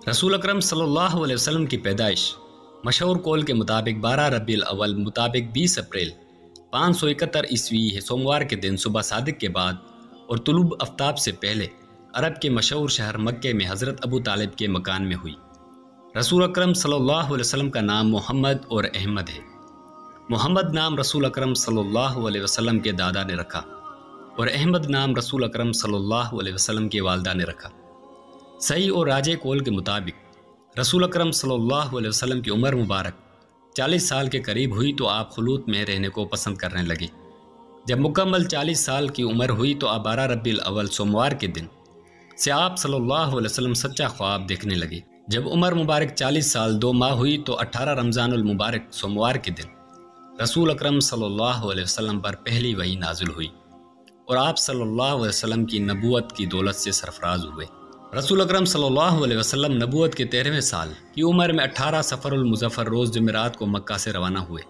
رسول اکرم صلی اللہ علیہ وسلم کی پیدائش مشہور قول کے مطابق 12 ربیع الاول مطابق 20 اپریل 571 عیسوی سوموار کے دن صبح صادق کے بعد اور طلوع آفتاب سے پہلے عرب کے مشہور شہر مکہ میں حضرت ابو طالب کے مکان میں ہوئی۔ رسول اکرم صلی اللہ علیہ وسلم کا نام محمد اور احمد ہے۔ محمد نام رسول اکرم صلی اللہ علیہ وسلم کے دادا نے رکھا اور احمد نام رسول اکرم صلی اللہ علیہ وسلم کی والدہ نے رکھا۔ صحیح اور راجح قول کے مطابق رسول اکرم صلی اللہ علیہ وسلم کی عمر مبارک 40 سال کے قریب ہوئی تو آپ خلوت میں رہنے کو پسند کرنے لگے۔ جب مکمل 40 سال کی عمر ہوئی تو آپ 12 ربیع الاول سوموار کے دن سے آپ صلی اللہ علیہ وسلم سچا خواب دیکھنے لگے۔ جب عمر مبارک 40 سال 2 ماہ ہوئی تو 18 رمضان المبارک سوموار کے دن رسول اکرم صلی اللہ علیہ وسلم پر پہلی وحی نازل ہوئی اور آپ صلی اللہ علیہ وسلم کی نبوت کی دولت سے سرفراز ہوئے۔ رسول اکرم صلی اللہ علیہ وسلم نبوت کے 13ویں سال کی عمر میں 18 صفر المظفر روز جمعرات کو مکہ سے روانہ ہوئے۔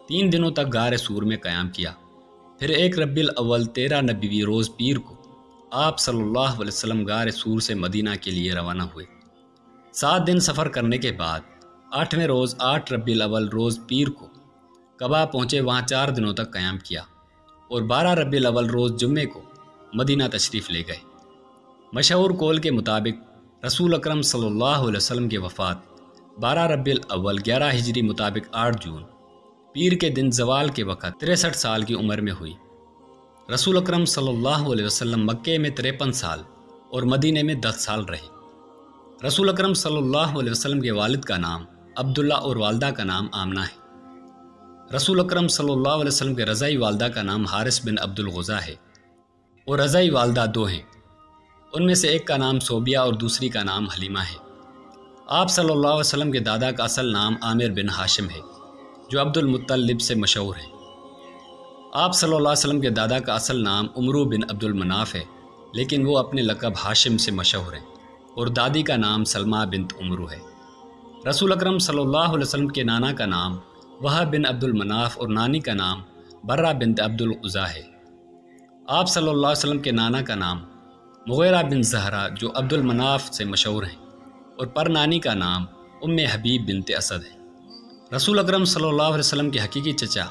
3 دنوں تک غار سور میں قیام کیا۔ پھر 1 ربیع الاول 13 نبوی روز پیر کو آپ صلی اللہ علیہ وسلم غار سور سے مدینہ کے لیے روانہ ہوئے۔ 7 دن سفر کرنے کے بعد 8ویں روز 8 ربیع الاول روز پیر کو قبا پہنچے، وہاں 4 دنوں تک قیام کیا اور 12 ربیع الاول روز جمعے کو مدینہ تشریف لے گئے۔ مشہور قول کے مطابق رسول اکرم صلی اللہ علیہ وسلم کی وفات 12 ربیع الاول 11 ہجری مطابق 8 جون پیر کے دن زوال کے وقت 63 سال کی عمر میں ہوئی۔ رسول اکرم صلی اللہ علیہ وسلم مکے میں 53 سال اور مدینہ میں 10 سال رہے۔ رسول اکرم صلی اللہ علیہ وسلم کے والد کا نام عبداللہ اور والدہ کا نام آمنہ ہے۔ رسول اکرم صلی اللہ علیہ وسلم کے رضائی والدہ کا نام حارث بن عبد الغزا ہے اور رضائی والدہ 2 ہیں، ان میں سے ایک کا نام صوبیہ اور دوسری کا نام حلیمہ ہے۔ آپ صلی اللہ علیہ وسلم کے دادا کا اصل نام عامر بن ہاشم ہے جو عبد المطلب سے مشہور ہے۔ آپ صلی اللہ علیہ وسلم کے دادا کا اصل نام عمرو بن عبد المناف ہے، لیکن وہ اپنے لقب ہاشم سے مشہور ہیں اور دادی کا نام سلمہ بنت عمرو ہے۔ رسول اکرم صلی اللہ علیہ وسلم کے نانا کا نام وہب بن عبد المناف اور نانی کا نام برہ بنت عبد العزا ہے۔ آپ صلی اللہ علیہ وسلم کے نانا کا نام مغیرہ بن زہرہ جو عبد المناف سے مشہور ہیں اور پر نانی کا نام ام حبیب بنت اسد ہے۔ رسول اکرم صلی اللہ علیہ وسلم کے حقیقی چچا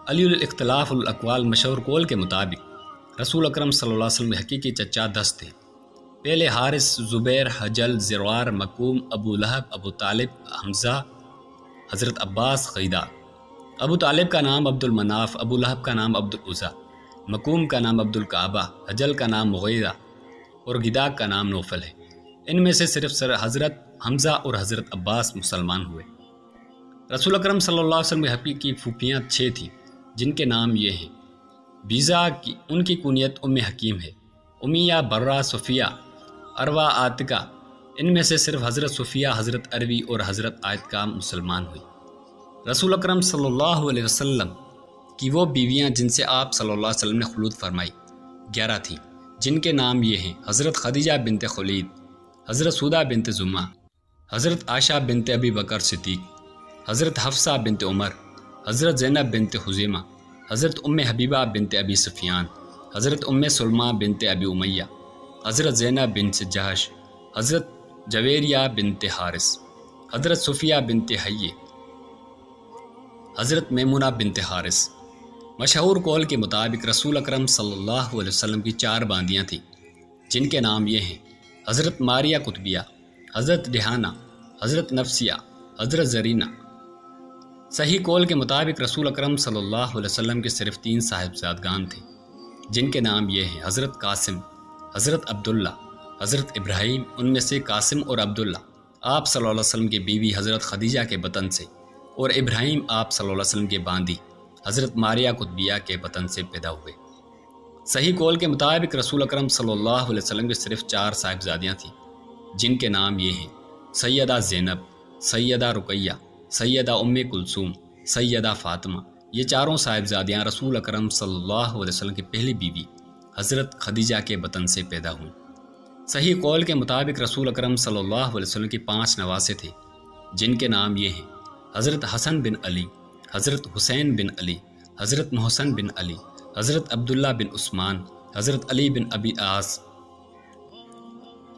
علی الاختلاف الاقوال مشہور قول کے مطابق رسول اکرم صلی اللہ علیہ وسلم کے حقیقی چچا 10 تھے۔ پہلے حارث، زبیر، حجل، زروار، مکوم، ابو لہب، ابو طالب، حمزہ، حضرت عباس، قیدہ۔ ابو طالب کا نام عبد المناف، ابو لہب کا نام عبد العزا، مکوم کا نام عبد الکعبہ، حجل کا نام مغیرہ اور گداق کا نام نوفل ہے۔ ان میں سے صرف حضرت حمزہ اور حضرت عباس مسلمان ہوئے۔ رسول اکرم صلی اللہ علیہ وسلم کی حقیقی پھوپھیاں 6 تھیں جن کے نام یہ ہیں۔ بیزا کی ان کی کنیت ام حکیم ہے، امیہ، برہ، صفیہ، اروا، عاتقہ۔ ان میں سے صرف حضرت صفیہ، حضرت عروی اور حضرت عاتقہ مسلمان ہوئی۔ رسول اکرم صلی اللہ علیہ وسلم کی وہ بیویاں جن سے آپ صلی اللہ علیہ وسلم نے خلوت فرمائی 11 تھیں، جن کے نام یہ ہیں: حضرت خدیجہ بنت خولید، حضرت سودہ بنت زمعہ، حضرت عائشہ بنت ابی بکر صدیق، حضرت حفصہ بنت عمر، حضرت زینب بنت خزیمہ، حضرت ام حبیبہ بنت ابی سفیان، حضرت ام سلمہ بنت ابی امیہ، حضرت زینب بنت جہش، حضرت جویریہ بنت حارث، حضرت صفیہ بنت حیہ، حضرت میمونہ بنت حارث۔ مشہور قول کے مطابق رسول اکرم صلی اللہ علیہ وسلم کی 4 باندیاں تھیں جن کے نام یہ ہیں: حضرت ماریہ قطبیہ، حضرت ڈہانہ، حضرت نفسیہ، حضرت زرینہ۔ صحیح قول کے مطابق رسول اکرم صلی اللہ علیہ وسلم کے صرف 3 صاحبزادگان تھے جن کے نام یہ ہیں: حضرت قاسم، حضرت عبداللہ، حضرت ابراہیم۔ ان میں سے قاسم اور عبداللہ آپ صلی اللہ علیہ وسلم کی بیوی حضرت خدیجہ کے بطن سے اور ابراہیم آپ صلی اللہ علیہ وسلم کے باندی حضرت ماریہ قطبیہ کے بطن سے پیدا ہوئے۔ صحیح قول کے مطابق رسول اکرم صلی اللہ علیہ وسلم کے صرف 4 صاحبزادیاں تھیں جن کے نام یہ ہیں: سیدہ زینب، سیدہ رقیہ، سیدہ ام کلثوم، سیدہ فاطمہ۔ یہ 4 صاحبزادیاں رسول اکرم صلی اللہ علیہ وسلم کی پہلی بیوی حضرت خدیجہ کے بطن سے پیدا ہوئیں۔ صحیح قول کے مطابق رسول اکرم صلی اللہ علیہ وسلم کے 5 نواسے تھے جن کے نام یہ ہیں: حضرت حسن بن علی، حضرت حسین بن علی، حضرت محسن بن علی، حضرت عبداللہ بن عثمان، حضرت علی بن ابی عاص،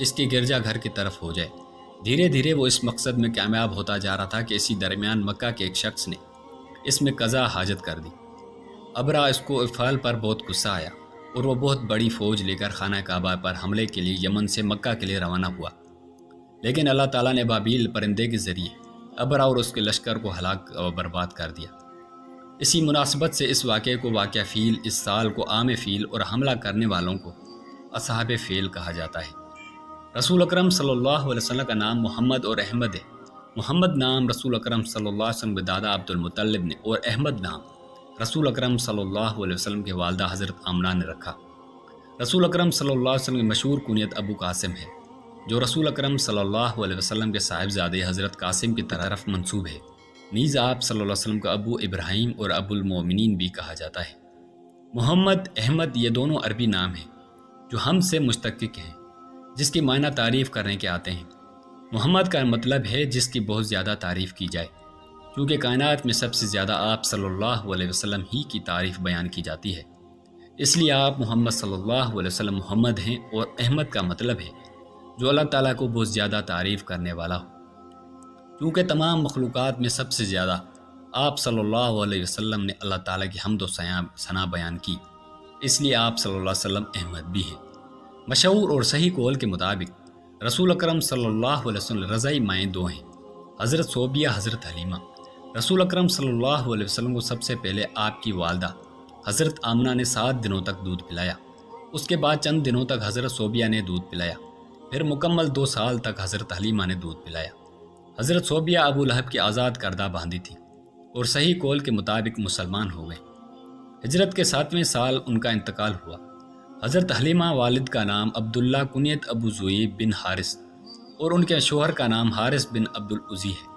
اس کے گرجا گھر کی طرف ہو جائے۔ دھیرے دھیرے وہ اس مقصد میں کامیاب ہوتا جا رہا تھا کہ اسی درمیان مکہ کے ایک شخص نے اس میں قضا حاجت کر دی۔ ابرا اس کو افعال پر بہت غصہ آیا اور وہ بہت بڑی فوج لے کر خانہ کعبہ پر حملے کے لیے یمن سے مکہ کے لیے روانہ ہوا، لیکن اللہ تعالیٰ نے بابیل پرندے کے ذریعے ابرا اور اس کے لشکر کو ہلاک اور برباد کر دیا۔ اسی مناسبت سے اس واقعے کو واقعہ فیل، اس سال کو عام فیل اور حملہ کرنے والوں کو اصحاب فیل کہا جاتا ہے۔ رسول اکرم صلی اللہ علیہ وسلم کا نام محمد اور احمد ہے۔ محمد نام رسول اکرم صلی اللہ علیہ وسلم کے دادا عبد المطلب نے اور احمد نام رسول اکرم صلی اللہ علیہ وسلم کے والدہ حضرت آمنہ نے رکھا۔ رسول اکرم صلی اللہ علیہ وسلم کی مشہور کنیت ابو قاسم ہے، جو رسول اکرم صلی اللہ علیہ وسلم کے صاحبزادے حضرت قاسم کی طرف منسوب ہے۔ نیز آپ صلی اللہ علیہ وسلم کو ابو ابراہیم اور ابو المومنین بھی کہا جاتا ہے۔ محمد، احمد یہ دونوں عربی نام ہیں جو ہم سے مشتقق ہیں، جس کی معنی تعریف کرنے کے آتے ہیں۔ محمد کا مطلب ہے جس کی بہت زیادہ تعریف کی جائے، کیونکہ کائنات میں سب سے زیادہ آپ صلی اللہ علیہ وسلم ہی کی تعریف بیان کی جاتی ہے، اس لیے آپ محمد صلی اللہ علیہ وسلم محمد ہیں، اور احمد کا مطلب ہے جو اللہ تعالیٰ کو بہت زیادہ تعریف کرنے والا ہو، کیونکہ تمام مخلوقات میں سب سے زیادہ آپ صلی اللہ علیہ وسلم نے اللہ تعالیٰ کی حمد و ثنا بیان کی، اس لیے آپ صلی اللہ علیہ وسلم احمد بھی ہیں۔ مشہور اور صحیح قول کے مطابق رسول اکرم صلی اللہ علیہ وسلم رضائی مائیں دو ہیں، حضرت صوبیہ، حضرت حلیمہ۔ رسول اکرم صلی اللہ علیہ وسلم کو سب سے پہلے آپ کی والدہ حضرت آمنہ نے 7 دنوں تک دودھ پلایا، اس کے بعد چند دنوں تک حضرت صوبیہ نے دودھ پلایا، پھر مکمل 2 سال تک حضرت حلیمہ نے دودھ پلایا۔ حضرت صوبیہ ابو لہب کی آزاد کردہ باندھی تھی اور صحیح قول کے مطابق مسلمان ہو گئے۔ ہجرت کے 7ویں سال ان کا انتقال ہوا۔ حضرت حلیمہ والد کا نام عبداللہ، کنیت ابو زویب بن حارث، اور ان کے شوہر کا نام حارث بن عبد العزی ہے۔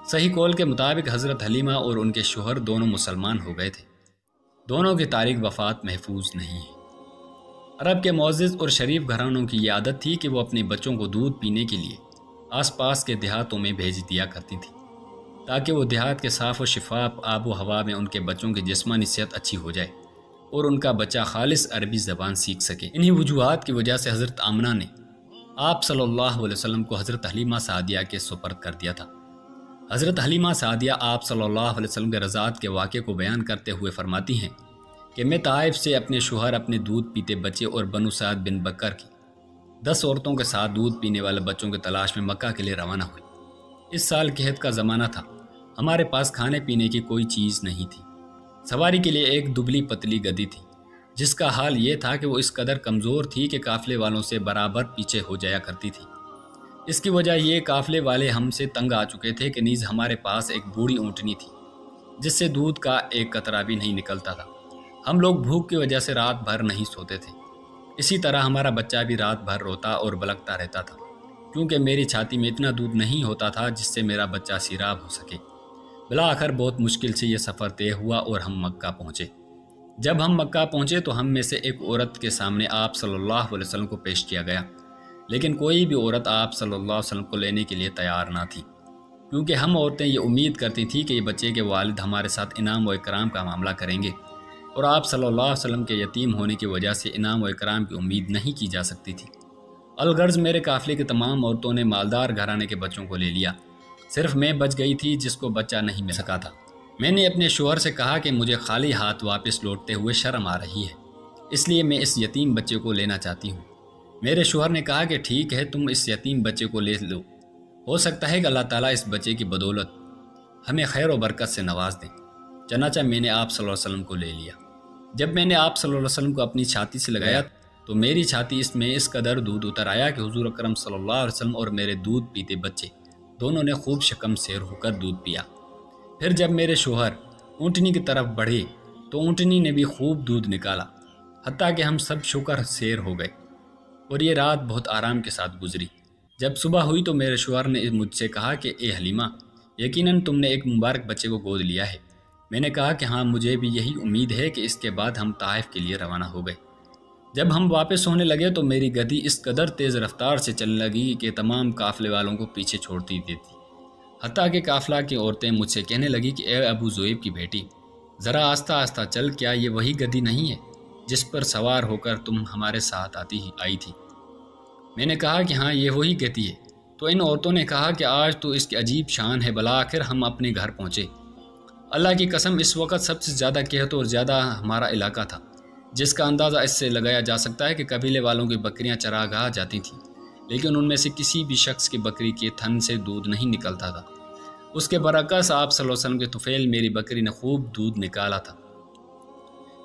صحیح قول کے مطابق حضرت حلیمہ اور ان کے شوہر دونوں مسلمان ہو گئے تھے۔ دونوں کی تاریخ وفات محفوظ نہیں ہے۔ عرب کے معزز اور شریف گھرانوں کی یہ عادت تھی کہ وہ اپنے بچوں کو دودھ پینے کے لیے آس پاس کے دیہاتوں میں بھیج دیا کرتی تھی، تاکہ وہ دیہات کے صاف و شفاف آب و ہوا میں ان کے بچوں کی جسمانی صحت اچھی ہو جائے اور ان کا بچہ خالص عربی زبان سیکھ سکے۔ انہی وجوہات کی وجہ سے حضرت آمنہ نے آپ صلی اللہ علیہ وسلم کو حضرت حلیمہ سعدیہ کے سپرد کر دیا تھا۔ حضرت حلیمہ سعدیہ آپ صلی اللہ علیہ وسلم کے رضاعت کے واقعے کو بیان کرتے ہوئے فرماتی ہیں کہ میں طائف سے اپنے شوہر، اپنے دودھ پیتے بچے اور بنو سعد بن بکر کی 10 عورتوں کے ساتھ دودھ پینے والے بچوں کی تلاش میں مکہ کے لیے روانہ ہوئی۔ اس سال قحط کا زمانہ تھا، ہمارے پاس کھانے پینے کی کوئی چیز نہیں تھی۔ سواری کے لیے ایک دبلی پتلی گدی تھی، جس کا حال یہ تھا کہ وہ اس قدر کمزور تھی کہ قافلے والوں سے برابر پیچھے ہو جایا کرتی تھی۔ اس کی وجہ یہ قافلے والے ہم سے تنگ آ چکے تھے کہ نیز ہمارے پاس ایک بوڑھی اونٹنی تھی جس سے دودھ کا ایک قطرہ بھی نہیں نکلتا تھا۔ ہم لوگ بھوک کی وجہ سے رات بھر نہیں سوتے تھے۔ اسی طرح ہمارا بچہ بھی رات بھر روتا اور بلکتا رہتا تھا، کیونکہ میری چھاتی میں اتنا دودھ نہیں ہوتا تھا جس سے میرا بچہ سیراب ہو سکے۔ بالآخر بہت مشکل سے یہ سفر طے ہوا اور ہم مکہ پہنچے۔ جب ہم مکہ پہنچے تو ہم میں سے ایک عورت کے سامنے آپ صلی اللہ علیہ وسلم کو پیش کیا گیا، لیکن کوئی بھی عورت آپ صلی اللہ علیہ وسلم کو لینے کے لیے تیار نہ تھی، کیونکہ ہم عورتیں یہ امید کرتی تھیں کہ یہ بچے کے والد ہمارے ساتھ انعام و اکرام کا معاملہ کریں گے، اور آپ صلی اللہ علیہ وسلم کے یتیم ہونے کی وجہ سے انعام و اکرام کی امید نہیں کی جا سکتی تھی۔ الغرض میرے قافلے کی تمام عورتوں نے مالدار گھرانے کے بچوں کو لے لیا، صرف میں بچ گئی تھی جس کو بچہ نہیں مل سکا تھا۔ میں نے اپنے شوہر سے کہا کہ مجھے خالی ہاتھ واپس لوٹتے ہوئے شرم آ رہی ہے، اس لیے میں اس یتیم بچے کو لینا چاہتی ہوں۔ میرے شوہر نے کہا کہ ٹھیک ہے، تم اس یتیم بچے کو لے لو، ہو سکتا ہے کہ اللہ تعالیٰ اس بچے کی بدولت ہمیں خیر و برکت سے نواز دیں۔ چنانچہ میں نے آپ صلی اللہ علیہ وسلم کو لے لیا۔ جب میں نے آپ صلی اللہ علیہ وسلم کو اپنی چھاتی سے لگایا تو میری چھاتی اس قدر دودھ اتر آیا کہ حضور اکرم صلی اللہ علیہ وسلم اور میرے دودھ پیتے بچے دونوں نے خوب شکم سیر ہو کر دودھ پیا۔ پھر جب میرے شوہر اونٹنی کی طرف بڑھے تو اونٹنی نے بھی خوب دودھ نکالا، حتیٰ کہ ہم سب شکر سیر ہو گئے، اور یہ رات بہت آرام کے ساتھ گزری۔ جب صبح ہوئی تو میرے شوہر نے مجھ سے کہا کہ اے حلیمہ، یقیناً تم نے ایک مبارک بچے کو گود لیا ہے۔ میں نے کہا کہ ہاں، مجھے بھی یہی امید ہے کہ اس کے بعد ہم طائف کے لیے روانہ ہو گئے۔ جب ہم واپس ہونے لگے تو میری گدی اس قدر تیز رفتار سے چلنے لگی کہ تمام قافلے والوں کو پیچھے چھوڑتی دیتی، حتیٰ کہ قافلہ کی عورتیں مجھ سے کہنے لگی کہ اے ابو زویب کی بیٹی، ذرا آہستہ آہستہ چل، کیا یہ وہی گدی نہیں ہے جس پر سوار ہو کر تم ہمارے ساتھ آئی تھی؟ میں نے کہا کہ ہاں یہ وہی کہتی ہے۔ تو ان عورتوں نے کہا کہ آج تو اس کی عجیب شان ہے، بالآخر ہم اپنے گھر پہنچے۔ اللہ کی قسم اس وقت سب سے زیادہ قحط اور زیادہ ہمارا علاقہ تھا، جس کا اندازہ اس سے لگایا جا سکتا ہے کہ قبیلے والوں کی بکریاں چراگاہ جاتی تھیں، لیکن ان میں سے کسی بھی شخص کی بکری کے تھن سے دودھ نہیں نکلتا تھا۔ اس کے برعکس آپ صلی اللہ علیہ وسلم کے طفیل میری بکری نے خوب دودھ نکالا تھا۔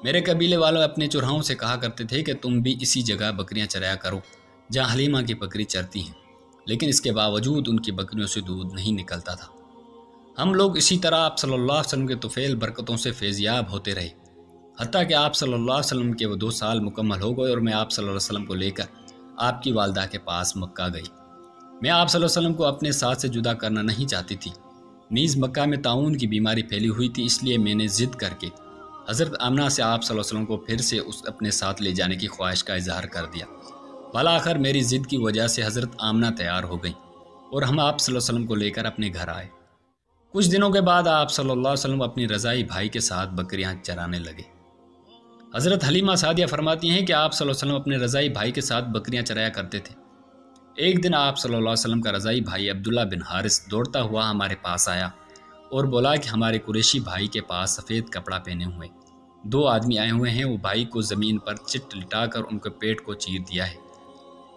میرے قبیلے والوں اپنے چرہاؤں سے کہا کرتے تھے کہ تم بھی اسی جگہ بکریاں چرایا کرو جہاں حلیمہ کی بکری چرتی ہیں، لیکن اس کے باوجود ان کی بکریوں سے دودھ نہیں نکلتا تھا۔ ہم لوگ اسی طرح آپ صلی اللہ علیہ وسلم کے طفیل برکتوں سے فیضیاب ہوتے رہے، حتیٰ کہ آپ صلی اللہ علیہ وسلم کے وہ 2 سال مکمل ہو گئے اور میں آپ صلی اللہ علیہ وسلم کو لے کر آپ کی والدہ کے پاس مکہ گئی۔ میں آپ صلی اللہ علیہ وسلم کو اپنے ساتھ سے جدا کرنا نہیں چاہتی تھی، نیز مکہ میں طاعون کی بیماری پھیلی ہوئی تھی، اس لیے میں نے ضد کر کے حضرت آمنہ سے آپ صلی اللہ علیہ وسلم کو پھر سے اپنے ساتھ لے جانے کی خواہش کا اظہار کر دیا۔ بالآخر میری ضد کی وجہ سے حضرت آمنہ تیار ہو گئیں اور ہم آپ صلی اللہ علیہ وسلم کو لے کر اپنے گھر آئے۔ کچھ دنوں کے بعد آپ صلی اللہ علیہ وسلم اپنی رضائی بھائی کے ساتھ بکریاں چرانے لگے۔ حضرت حلیمہ سعدیہ فرماتی ہیں کہ آپ صلی اللہ علیہ وسلم اپنے رضائی بھائی کے ساتھ بکریاں چرایا کرتے تھے۔ ایک دن آپ صلی اللہ علیہ وسلم کا رضائی بھائی عبداللہ بن حارث دوڑتا ہوا ہمارے پاس آیا اور بولا کہ ہمارے قریشی بھائی کے پاس سفید کپڑا پہنے ہوئے 2 آدمی آئے ہوئے ہیں، وہ بھائی کو زمین پر چٹ لٹا کر ان کے پیٹ کو چیر دیا ہے۔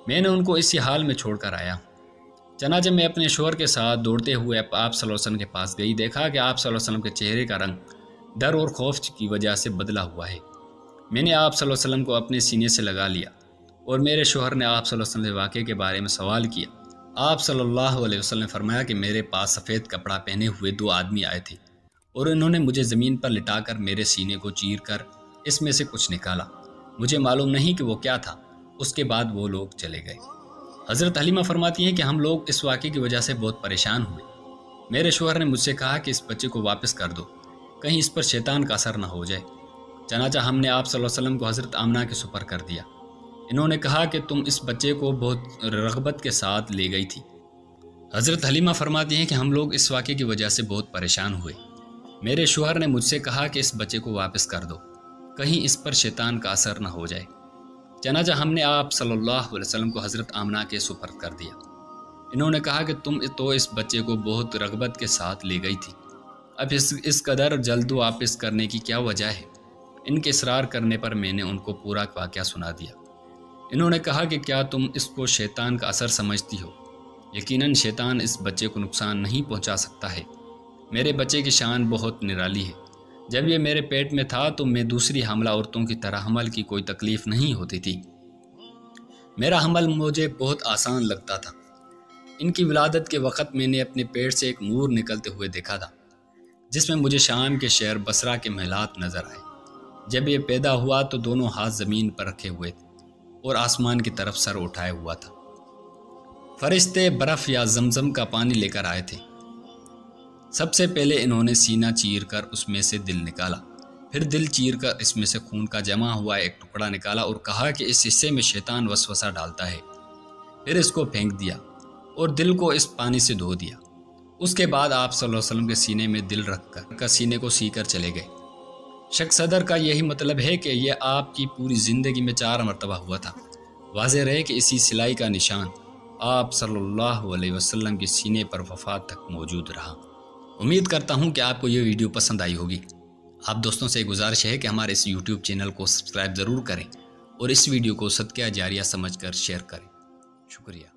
میں نے ان کو اسی حال میں چھوڑ کر آیا۔ چنانچہ میں اپنے شوہر کے ساتھ دوڑتے ہوئے آپ صلی اللہ علیہ وسلم کے پاس گئی، دیکھا کہ آپ صلی اللہ علیہ وسلم کے چہرے کا رنگ ڈر اور خوف کی وجہ سے بدلا ہوا ہے۔ میں نے آپ صلی اللہ علیہ وسلم کو اپنے سینے سے لگا لیا اور میرے شوہر نے آپ صلی اللہ علیہ وسلم سے واقعے کے بارے میں سوال کیا۔ آپ صلی اللہ علیہ وسلم نے فرمایا کہ میرے پاس سفید کپڑا پہنے ہوئے 2 آدمی آئے تھے اور انہوں نے مجھے زمین پر لٹا کر میرے سینے کو چیر کر اس میں سے کچھ نکالا، مجھے معلوم نہیں کہ وہ کیا تھا۔ اس کے بعد وہ لوگ چلے گئے۔ حضرت حلیمہ فرماتی ہیں کہ ہم لوگ اس واقعے کی وجہ سے بہت پریشان ہوئے۔ میرے شوہر نے مجھ سے کہا کہ اس بچے کو واپس کر دو، کہیں اس پر شیطان کا اثر نہ ہو جائے۔ چنانچہ ہم نے آپ صلی اللہ علیہ وسلم کو حضرت آمنہ کے سپر کر دیا۔ انہوں نے کہا کہ تم اس بچے کو بہت رغبت کے ساتھ لے گئی تھی۔ حضرت حلیمہ فرماتی ہیں کہ ہم لوگ اس واقعے کی وجہ سے بہت پریشان ہوئے۔ میرے شوہر نے مجھ سے کہا کہ اس بچے کو واپس کر دو، کہیں اس پر شیطان کا اثر نہ ہو جائے۔ چنانچہ ہم نے آپ صلی اللہ علیہ وسلم کو حضرت آمنہ کے سپرد کر دیا۔ انہوں نے کہا کہ تم تو اس بچے کو بہت رغبت کے ساتھ لے گئی تھی، اب اس قدر جلد واپس کرنے کی کیا وجہ ہے؟ ان کے اصرار کرنے پر میں نے ان کو پورا واقعہ سنا دیا۔ انہوں نے کہا کہ کیا تم اس کو شیطان کا اثر سمجھتی ہو؟ یقیناً شیطان اس بچے کو نقصان نہیں پہنچا سکتا ہے۔ میرے بچے کی شان بہت نرالی ہے۔ جب یہ میرے پیٹ میں تھا تو میں دوسری حاملہ عورتوں کی طرح حمل کی کوئی تکلیف نہیں ہوتی تھی۔ میرا حمل مجھے بہت آسان لگتا تھا۔ ان کی ولادت کے وقت میں نے اپنے پیٹ سے ایک نور نکلتے ہوئے دیکھا تھا، جس میں مجھے شام کے شہر بصرہ کے محلات نظر آئے۔ جب یہ پیدا ہوا تو دونوں ہاتھ زمین پر رکھے ہوئے تھے اور آسمان کی طرف سر اٹھائے ہوا تھا۔ فرشتے برف یا زمزم کا پانی لے کر آئے تھے۔ سب سے پہلے انہوں نے سینہ چیر کر اس میں سے دل نکالا، پھر دل چیر کر اس میں سے خون کا جمع ہوا ایک ٹکڑا نکالا اور کہا کہ اس حصے میں شیطان وسوسہ ڈالتا ہے، پھر اس کو پھینک دیا اور دل کو اس پانی سے دھو دیا۔ اس کے بعد آپ صلی اللہ علیہ وسلم کے سینے میں دل رکھ کر سینے کو سی کر چلے گئے۔ شک صدر کا یہی مطلب ہے کہ یہ آپ کی پوری زندگی میں 4 مرتبہ ہوا تھا۔ واضح رہے کہ اسی سلائی کا نشان آپ صلی اللہ علیہ وسلم کے سینے پر وفات تک موجود رہا۔ امید کرتا ہوں کہ آپ کو یہ ویڈیو پسند آئی ہوگی۔ آپ دوستوں سے گزارش ہے کہ ہمارے اس یوٹیوب چینل کو سبسکرائب ضرور کریں اور اس ویڈیو کو صدقہ جاریہ سمجھ کر شیئر کریں۔ شکریہ۔